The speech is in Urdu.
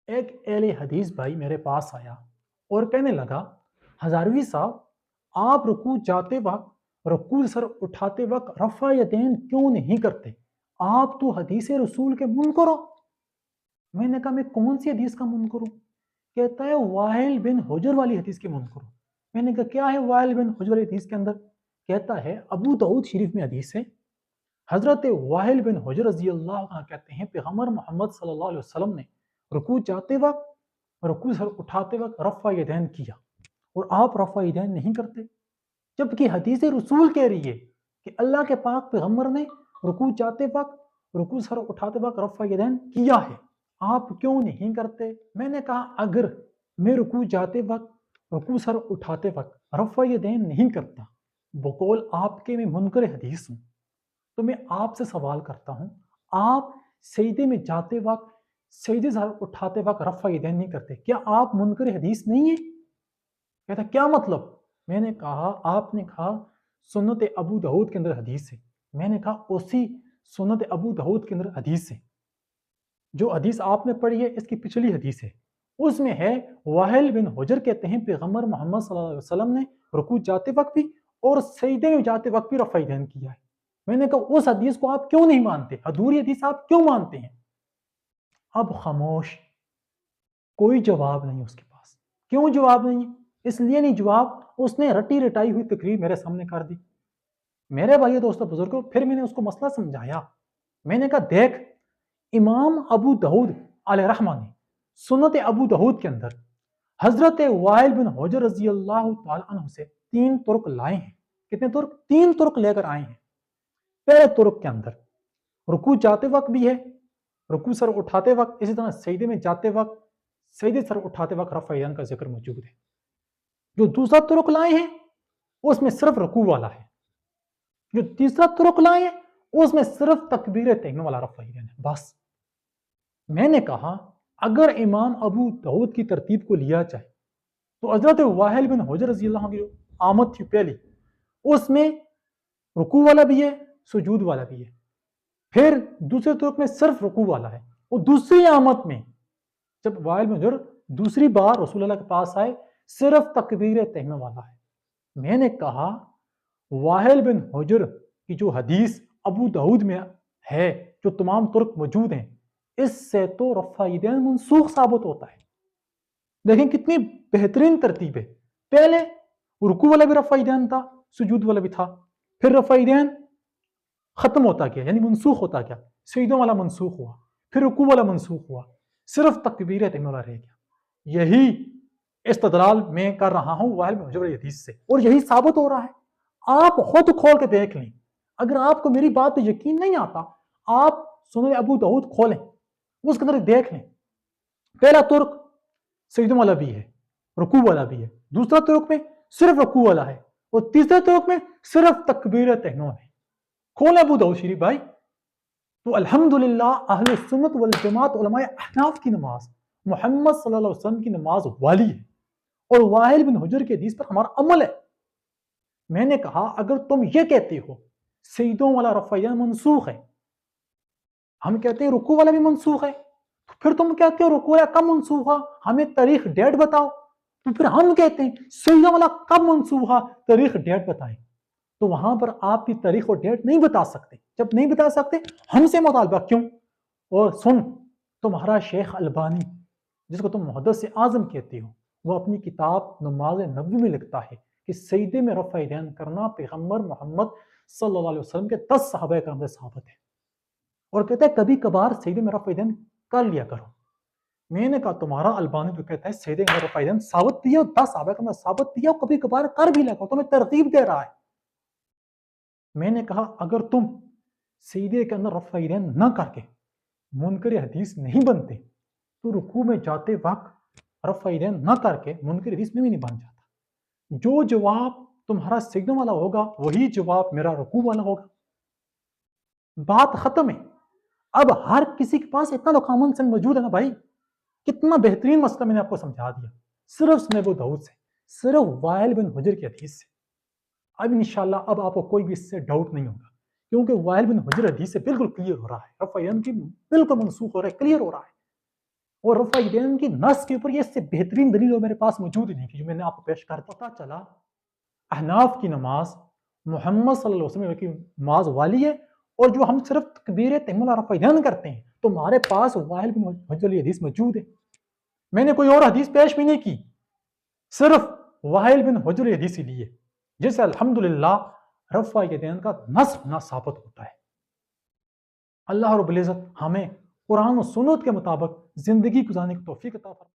ایک اہل حدیث بھائی میرے پاس آیا اور کہنے لگا، ہزاروی صاحب، آپ رکوع جاتے وقت، رکوع سر اٹھاتے وقت رفع یدین کیوں نہیں کرتے؟ آپ تو حدیث رسول کے منکر ہو۔ میں نے کہا میں کون سی حدیث کا منکر ہوں؟ کہتا ہے وائل بن حجر والی حدیث کے منکر ہوں۔ میں نے کہا کیا ہے وائل بن حجر والی حدیث کے اندر؟ کہتا ہے ابو داؤد شریف میں حدیث ہے، حضرت وائل بن حجر رضی اللہ عنہ کہتے ہیں پیغمبر محمد صلی اللہ علیہ وسلم نے رکوع جاتے وقت، رکوع سر اٹھاتے وقت رفع یدین کیا، اور آپ رفع یدین نہیں کرتے، جبکہ حدیث رسول کہہ رہی ہے کہ اللہ کے پاک پیغمبر نے رکوع جاتے وقت، رکوع سر اٹھاتے وقت رفع یدین کیا ہے، آپ کیوں نہیں کرتے؟ میں نے کہا اگر میں رکوع جاتے وقت، رکوع سر اٹھاتے وقت رفع یدین نہیں کرتا، بقول آپ کے میں منکر حدیث ہوں، تو میں آپ سے سوال کرتا ہوں، آپ سجدے میں جاتے وقت، سجدے سر اٹھاتے وقت رفع یدین نہیں کرتے، کیا آپ منکر حدیث نہیں ہیں؟ کہتا کیا مطلب؟ میں نے کہا آپ نے کہا سنت ابو داؤد کے اندر حدیث ہے، میں نے کہا اسی سنت ابو داؤد کے اندر حدیث ہے، جو حدیث آپ نے پڑھی ہے اس کی پچھلی حدیث ہے، اس میں ہے واہل بن حجر کہتے ہیں پیغمبر محمد صلی اللہ علیہ وسلم نے رکوع جاتے وقت بھی اور سجدے میں جاتے وقت بھی رفع یدین کیا ہے۔ میں نے کہا اس حدیث کو آپ کیوں نہیں مانتے؟ ادھوری حدیث آپ کیوں مانتے ہیں؟ اب خاموش، کوئی جواب نہیں اس کے پاس۔ کیوں جواب نہیں؟ اس لیے نہیں جواب، اس نے رٹی رٹائی ہوئی تقریر میرے سامنے کر دی۔ میرے بھائی دوستو بزرگوں، پھر میں نے اس کو مسئلہ سمجھایا۔ میں نے کہا دیکھ، امام ابو داؤد علیہ رحمہ نے سنت ابو داؤد کے اندر حضرت وائل بن حجر رضی اللہ تعالی عنہ سے 3 طرق لائے ہیں۔ کتنے طرق؟ 3 طرق لے کر آئے ہیں۔ پہلے طرق کے اندر رکوع جاتے وقت بھی ہے، رکوع سر اٹھاتے وقت، اسی طرح سجدے میں جاتے وقت، سجدے سر اٹھاتے وقت رفع یدین کا ذکر موجود ہے۔ جو دوسرا طرق لائے ہیں اس میں صرف رکوع والا ہے، جو تیسرا طرق لائے ہیں اس میں صرف تکبیر تحریمہ والا رفع یدین ہے، بس۔ میں نے کہا اگر امام ابو داؤد کی ترتیب کو لیا جائے تو حضرت واہل بن حجر رضی اللہ عنہ کی جو آمد تھی پہلی، اس میں رکوع والا بھی ہے، سجود والا بھی ہے۔ پھر دوسرے طرق میں صرف رکوع والا ہے، اور دوسری آمد میں جب وائل بن حجر دوسری بار رسول اللہ کے پاس آئے صرف تکبیر تحریمہ والا ہے۔ میں نے کہا واہل بن حجر کی جو حدیث ابو داؤد میں ہے، جو تمام طرق موجود ہیں، اس سے تو رفع یدین منسوخ ثابت ہوتا ہے۔ دیکھیں کتنی بہترین ترتیب ہے، پہلے رکوع والا بھی رفع یدین تھا، سجود والا بھی تھا، پھر رفع یدین ختم ہوتا گیا، یعنی منسوخ ہوتا گیا، سجدوں والا منسوخ ہوا، پھر رکوع والا منسوخ ہوا، صرف تکبیر تحریمہ والا رہ گیا۔ یہی استدلال میں کر رہا ہوں واہل بن حجر حدیث سے، اور یہی ثابت ہو رہا ہے۔ آپ خود کھول کے دیکھ لیں، اگر آپ کو میری بات پہ یقین نہیں آتا، آپ سنن ابو داؤد کھولیں، اس کے اندر دیکھ لیں۔ پہلا طرق سجدوں والا بھی ہے، رکوع والا بھی ہے، دوسرا طرق میں صرف رکوع والا ہے، اور تیسرے طرق میں صرف تکبیر تحریمہ ہے۔ کھولیں ابو داؤد شریف بھائی، تو الحمدللہ اہل سنت والجماعت علماء احناف کی نماز محمد صلی اللہ علیہ وسلم کی نماز والی ہے، اور واہل بن حجر کے حدیث پر ہمارا عمل ہے۔ میں نے کہا اگر تم یہ کہتے ہو سجدوں والا رفع یدین منسوخ ہے، ہم کہتے ہیں رکوع والا بھی منسوخ ہے، پھر تم کہتے ہو رکوع والا کب منسوخ ہوا، ہمیں تاریخ ڈیٹ بتاؤ، تو پھر ہم کہتے ہیں سجدوں والا کب منسوخ ہوا، تاریخ ڈیٹ بتائیں۔ تو وہاں پر آپ کی تاریخ اور ڈیٹ نہیں بتا سکتے، جب نہیں بتا سکتے ہم سے مطالبہ کیوں؟ اور سن، تمہارا شیخ البانی جس کو تم محدث اعظم کہتے ہو، وہ اپنی کتاب نماز نبوی میں لکھتا ہے کہ سجدے میں رفع یدین کرنا پیغمبر محمد صلی اللہ علیہ وسلم کے 10 صحابہ کرام سے ثابت ہے، اور کہتا ہے کبھی کبھار سجدے میں رفع یدین کر لیا کرو۔ میں نے کہا تمہارا البانی تو کہتا ہے سجدے میں رفع یدین ثابت بھی ہے، اور 10 صحابہ کرام سے ثابت بھی ہے، اور کبھی کبھار کر بھی لیا کرو، تمہیں ترغیب دے رہا ہے۔ میں نے کہا اگر تم سجدے کے اندر رفع یدین نہ کر کے منکر حدیث نہیں بنتے، تو رکوع میں جاتے وقت رفع یدین نہ کر کے منکر حدیث میں بھی نہیں بن جاتا۔ جو جواب تمہارا سجدوں والا ہوگا وہی جواب میرا رکوع والا ہوگا، بات ختم ہے۔ اب ہر کسی کے پاس اتنا تو کامن سینس موجود ہے نا بھائی، کتنا بہترین مسئلہ میں نے آپ کو سمجھا دیا، صرف سنن ابو داؤد سے، صرف وائل بن حجر کی حدیث سے۔ اب انشاءاللہ اب آپ کو کوئی بھی اس سے ڈاؤٹ نہیں ہوگا، کیونکہ وائل بن حجر حدیث سے بالکل کلیئر ہو رہا ہے، رفع یدین کی بالکل منسوخ ہو رہا ہے، کلیئر ہو رہا ہے۔ اور رفع یدین کی نص کے اوپر یہ اس سے بہترین دلیل میرے پاس موجود ہی نہیں تھی جو میں نے آپ کو پیش کر پتا چلا احناف کی نماز محمد صلی اللہ علیہ وسلم کی نماز والی ہے، اور جو ہم صرف تکبیر تحمل اور رفع یدین کرتے ہیں تو ہمارے پاس واحل بن حجر علی حدیث موجود ہے. میں نے کوئی اور حدیث پیش بھی نہیں کی، صرف واحل بن حجر علی حدیث ہی لی ہے جس سے الحمدللہ رفع یدین کا نص ہونا ثابت ہوتا ہے. اللہ رب العزت ہمیں قرآن و سنت کے مطابق زندگی گزارنے کی توفیق عطا فرمائے.